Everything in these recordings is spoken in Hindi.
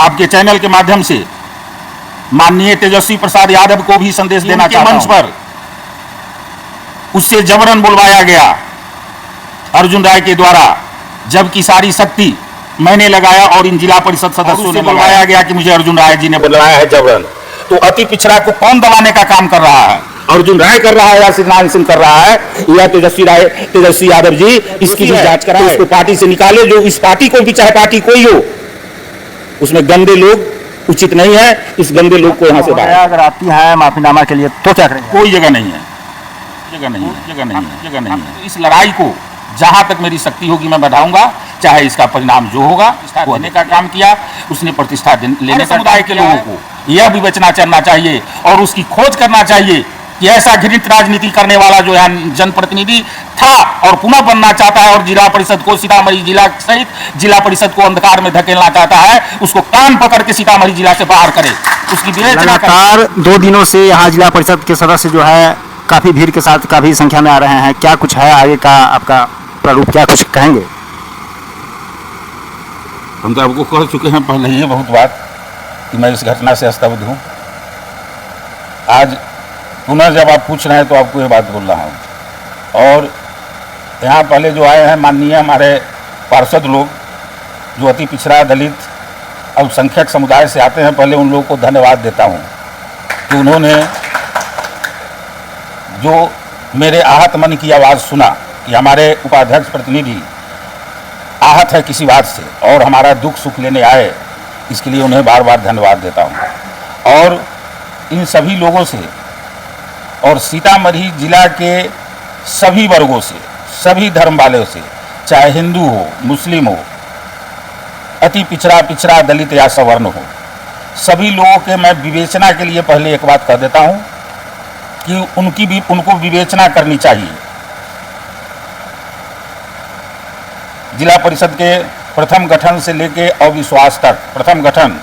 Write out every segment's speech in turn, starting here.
आपके चैनल के माध्यम से माननीय तेजस्वी प्रसाद यादव को भी संदेश देना चाहता हूं। मंच पर उससे जबरन बुलवाया गया अर्जुन राय के द्वारा, जबकि सारी शक्ति मैंने लगाया और इन जिला परिषद सदस्यों ने बुलवाया गया कि मुझे अर्जुन राय जी ने बुलाया है जबरन। तो अति पिछड़ा को कौन दबाने का काम कर रहा है? अर्जुन राय कर रहा है या सिद्धांत सिंह कर रहा है या तेजस्वी यादव जी? इसकी भी जांच कराए, उसको पार्टी से निकाले। जो इस पार्टी को भी, चाहे पार्टी कोई हो, उसमें गंदे लोग उचित नहीं है। इस गंदे लोग को यहाँ से बाहर। अगर आती है माफीनामा के लिए तो क्या करेंगे? कोई जगह नहीं है, जगह नहीं है, जगह नहीं है, जगह नहीं है। इस लड़ाई को जहां तक मेरी शक्ति होगी मैं बढ़ाऊंगा, चाहे इसका परिणाम जो होगा। देने का काम किया उसने, प्रतिष्ठा लेने समुदाय के लोगों को यह विवेचना करना चाहिए और उसकी खोज करना चाहिए कि ऐसा घृणित राजनीति करने वाला जो है जनप्रतिनिधि था और पुनः बनना चाहता है और जिला परिषद को, सीतामढ़ी जिला सहित जिला परिषद को अंधकार में धकेलना चाहता है, उसको कान पकड़ के सीतामढ़ी जिला से बाहर करे, उसकी विवेचना। लगातार 2 दिनों से यहाँ जिला परिषद के सदस्य जो है काफी भीड़ के साथ काफी संख्या में आ रहे हैं। क्या कुछ है आगे का आपका प्रारूप, क्या कुछ कहेंगे? हम तो आपको कह चुके हैं पहले ही बहुत बात कि मैं इस घटना से स्तब्ध हूँ। आज पुनः जब आप पूछ रहे हैं तो आपको ये बात बोल रहा हूँ। और यहाँ पहले जो आए हैं माननीय हमारे पार्षद लोग, जो अति पिछड़ा, दलित, अल्पसंख्यक समुदाय से आते हैं, पहले उन लोगों को धन्यवाद देता हूँ कि उन्होंने जो मेरे आहत मन की आवाज़ सुना कि हमारे उपाध्यक्ष प्रतिनिधि आहत है किसी बात से और हमारा दुख सुख लेने आए, इसके लिए उन्हें बार बार धन्यवाद देता हूँ। और इन सभी लोगों से और सीतामढ़ी जिला के सभी वर्गों से, सभी धर्म वालों से, चाहे हिंदू हो, मुस्लिम हो, अति पिछड़ा, दलित या सवर्ण हो, सभी लोगों के मैं विवेचना के लिए पहले एक बात कह देता हूँ कि उनको विवेचना करनी चाहिए। जिला परिषद के प्रथम गठन से लेके अविश्वास तक, प्रथम गठन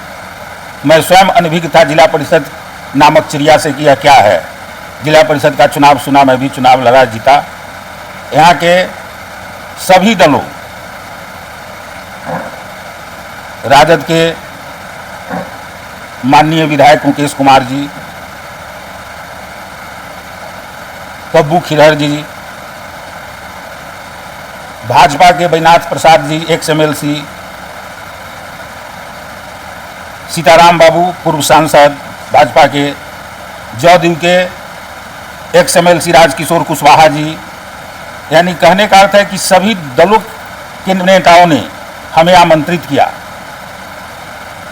मैं स्वयं अनभिज्ञ था जिला परिषद नामक चिड़िया से कि यह क्या है। जिला परिषद का चुनाव सुना, मैं भी चुनाव लड़ा, जीता। यहाँ के सभी दलों, राजद के माननीय विधायक मुकेश कुमार जी, कब्बू खिरहर जी, भाजपा के बैनाथ प्रसाद जी एक्स MLC, सीताराम बाबू पूर्व सांसद भाजपा के, जदयू के एक्स MLC राजकिशोर कुशवाहा जी, यानी कहने का अर्थ है कि सभी दलों के नेताओं ने हमें आमंत्रित किया।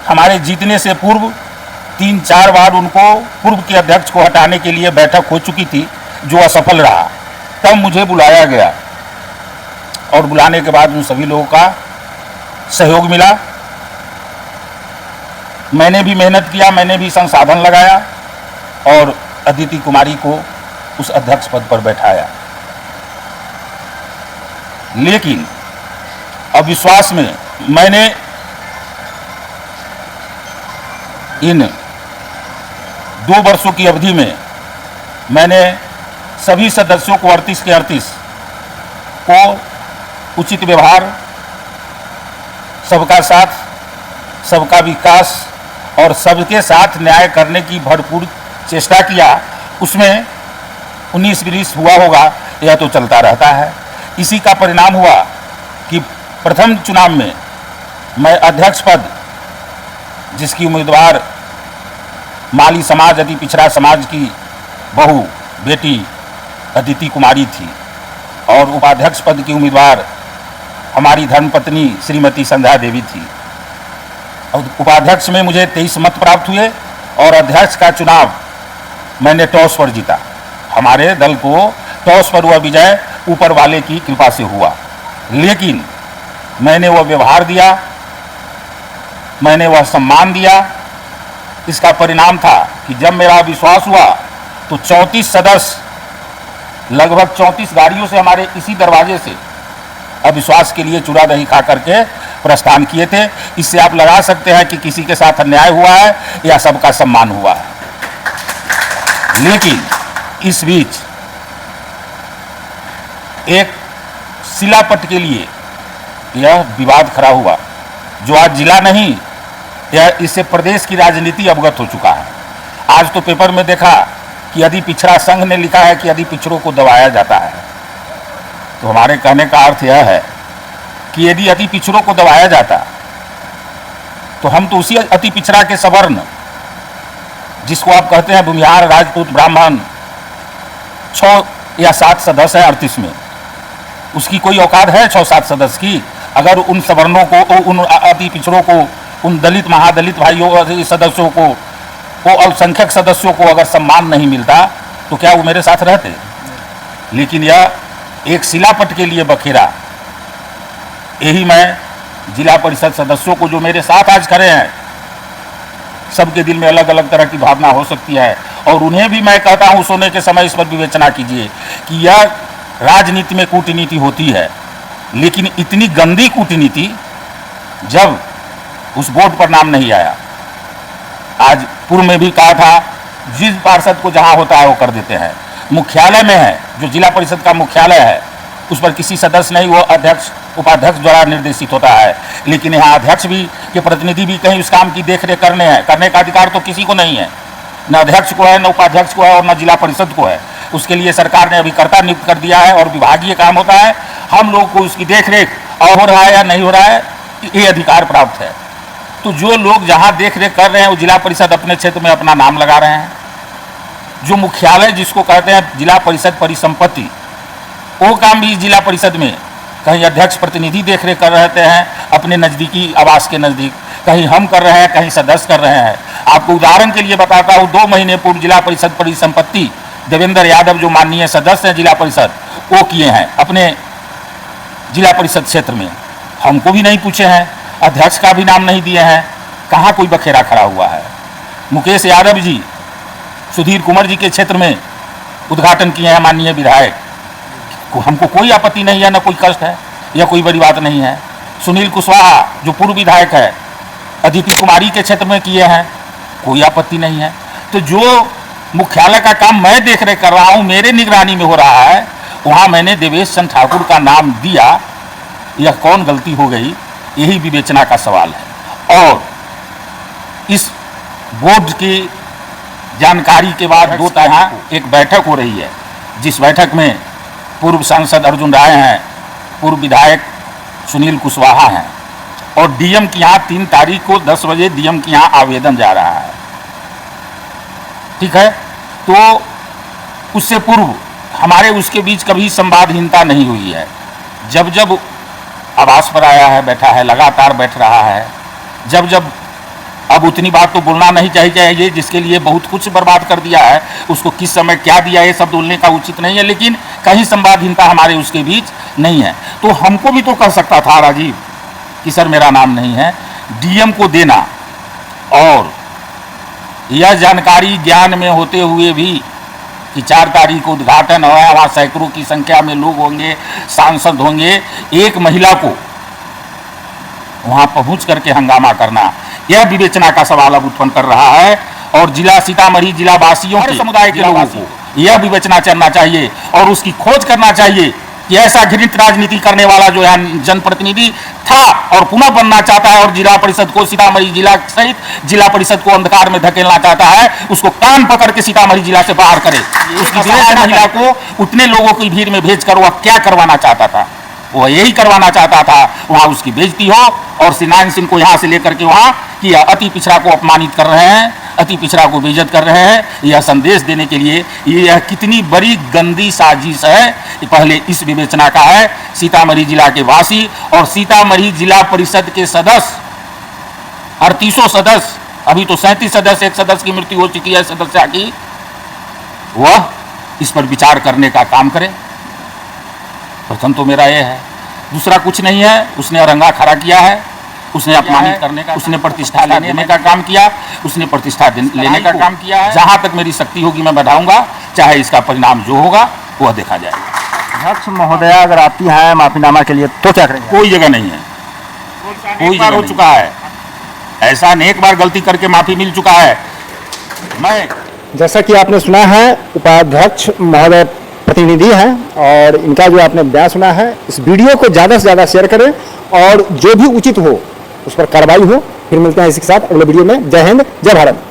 हमारे जीतने से पूर्व 3-4 बार उनको पूर्व के अध्यक्ष को हटाने के लिए बैठक हो चुकी थी, जो असफल रहा। तब मुझे बुलाया गया और बुलाने के बाद उन सभी लोगों का सहयोग मिला। मैंने भी मेहनत किया, मैंने भी संसाधन लगाया और अदिति कुमारी को उस अध्यक्ष पद पर बैठाया। लेकिन अविश्वास में मैंने इन 2 वर्षों की अवधि में मैंने सभी सदस्यों को 38 के 38 को उचित व्यवहार, सबका साथ, सबका विकास और सबके साथ न्याय करने की भरपूर चेष्टा किया। उसमें 19-20 हुआ होगा, यह तो चलता रहता है। इसी का परिणाम हुआ कि प्रथम चुनाव में मैं अध्यक्ष पद, जिसकी उम्मीदवार माली समाज, अति पिछड़ा समाज की बहू बेटी अदिति कुमारी थी और उपाध्यक्ष पद की उम्मीदवार हमारी धर्मपत्नी श्रीमती संध्या देवी थी। और उपाध्यक्ष में मुझे 23 मत प्राप्त हुए और अध्यक्ष का चुनाव मैंने टॉस पर जीता। हमारे दल को टॉस पर हुआ विजय ऊपर वाले की कृपा से हुआ। लेकिन मैंने वह व्यवहार दिया, मैंने वह सम्मान दिया। इसका परिणाम था कि जब मेरा विश्वास हुआ तो 34 सदस्य, लगभग 34 गाड़ियों से हमारे इसी दरवाजे से अविश्वास के लिए चूड़ा दही खा करके प्रस्थान किए थे। इससे आप लगा सकते हैं कि किसी के साथ अन्याय हुआ है या सबका सम्मान हुआ है। लेकिन इस बीच एक शिलापट के लिए यह विवाद खड़ा हुआ, जो आज जिला नहीं यह इससे प्रदेश की राजनीति अवगत हो चुका है। आज तो पेपर में देखा कि यदि पिछड़ा संघ ने लिखा है कि यदि पिछड़ों को दबाया जाता है, तो हमारे कहने का अर्थ यह है कि यदि अति पिछड़ों को दबाया जाता तो हम तो उसी अति पिछड़ा के सवर्ण, जिसको आप कहते हैं भूमिहार, राजपूत, ब्राह्मण, 6 या 7 सदस्य हैं 38 में, उसकी कोई औकात है 6-7 सदस्य की? अगर उन सवर्णों को, उन अति पिछड़ों को, उन दलित महादलित भाइयों सदस्यों को, वो अल्पसंख्यक सदस्यों को अगर सम्मान नहीं मिलता तो क्या वो मेरे साथ रहते? लेकिन यह एक शिलापट के लिए बखेरा। यही मैं जिला परिषद सदस्यों को जो मेरे साथ आज खड़े हैं, सबके दिल में अलग अलग तरह की भावना हो सकती है, और उन्हें भी मैं कहता हूं सोने के समय इस पर विवेचना कीजिए कि यह राजनीति में कूटनीति होती है, लेकिन इतनी गंदी कूटनीति जब उस बोर्ड पर नाम नहीं आया। आज पूर्व में भी कहा था, जिस पार्षद को जहां होता है वो कर देते हैं। मुख्यालय में है, जो जिला परिषद का मुख्यालय है, उस पर किसी सदस्य नहीं, वो अध्यक्ष उपाध्यक्ष द्वारा निर्देशित होता है। लेकिन यहाँ अध्यक्ष भी के प्रतिनिधि भी कहीं उस काम की देखरेख करने का अधिकार तो किसी को नहीं है, न अध्यक्ष को है, न उपाध्यक्ष को है, और न जिला परिषद को है। उसके लिए सरकार ने अभिकर्ता नियुक्त कर दिया है और विभागीय काम होता है। हम लोग को उसकी देखरेख और हो रहा है या नहीं हो रहा है, ये अधिकार प्राप्त है। तो जो लोग जहाँ देखरेख कर रहे हैं वो जिला परिषद अपने क्षेत्र में अपना नाम लगा रहे हैं। जो मुख्यालय जिसको कहते हैं जिला परिषद परिसंपत्ति, वो काम भी जिला परिषद में कहीं अध्यक्ष प्रतिनिधि देखरेख कर रहते हैं अपने नज़दीकी आवास के नज़दीक, कहीं हम कर रहे हैं, कहीं सदस्य कर रहे हैं। आपको उदाहरण के लिए बताता हूँ, 2 महीने पूर्व जिला परिषद परिसंपत्ति देवेंद्र यादव जो माननीय सदस्य हैं जिला परिषद, वो किए हैं अपने जिला परिषद क्षेत्र में। हमको भी नहीं पूछे हैं, अध्यक्ष का भी नाम नहीं दिए हैं। कहाँ कोई बखेरा खड़ा हुआ है? मुकेश यादव जी सुधीर कुंवर जी के क्षेत्र में उद्घाटन किए हैं माननीय विधायक, हमको कोई आपत्ति नहीं है, न कोई कष्ट है, या कोई बड़ी बात नहीं है। सुनील कुशवाहा जो पूर्व विधायक है, अदिति कुमारी के क्षेत्र में किए हैं, कोई आपत्ति नहीं है। तो जो मुख्यालय का काम मैं देख रेख कर रहा हूँ, मेरे निगरानी में हो रहा है, वहाँ मैंने देवेश चंद्र ठाकुर का नाम दिया, यह कौन गलती हो गई? यही विवेचना का सवाल है। और इस बोर्ड की जानकारी के बाद 2 तरह एक बैठक हो रही है, जिस बैठक में पूर्व सांसद अर्जुन राय हैं, पूर्व विधायक सुनील कुशवाहा हैं, और डीएम के यहाँ 3 तारीख को 10 बजे डीएम के यहाँ आवेदन जा रहा है। ठीक है, तो उससे पूर्व हमारे उसके बीच कभी संवादहीनता नहीं हुई है। जब जब आवास पर आया है, बैठा है, लगातार बैठ रहा है। जब अब उतनी बात तो बोलना नहीं चाहिए, जिसके लिए बहुत कुछ बर्बाद कर दिया है, उसको किस समय क्या दिया ये सब बोलने का उचित नहीं है, लेकिन कहीं संवादहीनता हमारे उसके बीच नहीं है। तो हमको भी तो कर सकता था राजीव कि सर मेरा नाम नहीं है, डीएम को देना, और यह जानकारी ज्ञान में होते हुए भी कि 4 तारीख को उद्घाटन हो, वहाँ सैकड़ों की संख्या में लोग होंगे, सांसद होंगे, एक महिला को वहाँ पहुँच करके हंगामा करना, यह विवेचना का सवाल अब उत्पन्न कर रहा है। और जिला सीतामढ़ी जिला वासियों के समुदाय के लोगों को यह विवेचना करना चाहिए और उसकी खोज करना चाहिए कि ऐसा घृणित राजनीति करने वाला जो यहाँ जनप्रतिनिधि था और पुनः बनना चाहता है और जिला परिषद को, सीतामढ़ी जिला सहित जिला परिषद को अंधकार में धकेलना चाहता है, उसको कान पकड़ के सीतामढ़ी जिला से बाहर करे। उसकी विदेश महिला को उतने लोगों की भीड़ में भेजकर वह क्या करवाना चाहता था? वह यही करवाना चाहता था, वहाँ उसकी बेइज्जती हो, और सिनान सिंह को यहाँ से लेकर के वहाँ कि अति पिछड़ा को अपमानित कर रहे हैं, अति पिछड़ा को बेइज्जत कर रहे हैं, यह संदेश देने के लिए यह कितनी बड़ी गंदी साजिश है, पहले इस विवेचना का है। सीतामढ़ी जिला के वासी और सीतामढ़ी जिला परिषद के सदस्य, 38 सदस्य, अभी तो 37 सदस्य, एक सदस्य की मृत्यु हो चुकी है सदस्य की, वह इस पर विचार करने का काम करें। प्रथम तो मेरा यह है, दूसरा कुछ नहीं है। उसने औरंगा खड़ा किया है, उसने अपमानित करने का, उसने प्रतिष्ठा लेने का काम किया, उसने प्रतिष्ठा लेने का काम किया है। जहाँ तक मेरी शक्ति होगी मैं बढ़ाऊंगा, चाहे इसका परिणाम जो होगा वह देखा जाएगा। अध्यक्ष महोदया अगर आती है माफीनामा के लिए तो क्या करेंगे? कोई जगह नहीं है, कोई बार हो चुका है ऐसा, अनेक बार गलती करके माफी मिल चुका है। मैं जैसा कि आपने सुना है, उपाध्यक्ष महोदय प्रतिनिधि हैं और इनका जो आपने बयान सुना है, इस वीडियो को ज़्यादा से ज़्यादा शेयर करें और जो भी उचित हो उस पर कार्रवाई हो। फिर मिलते हैं इसी के साथ अगले वीडियो में। जय हिंद, जय भारत।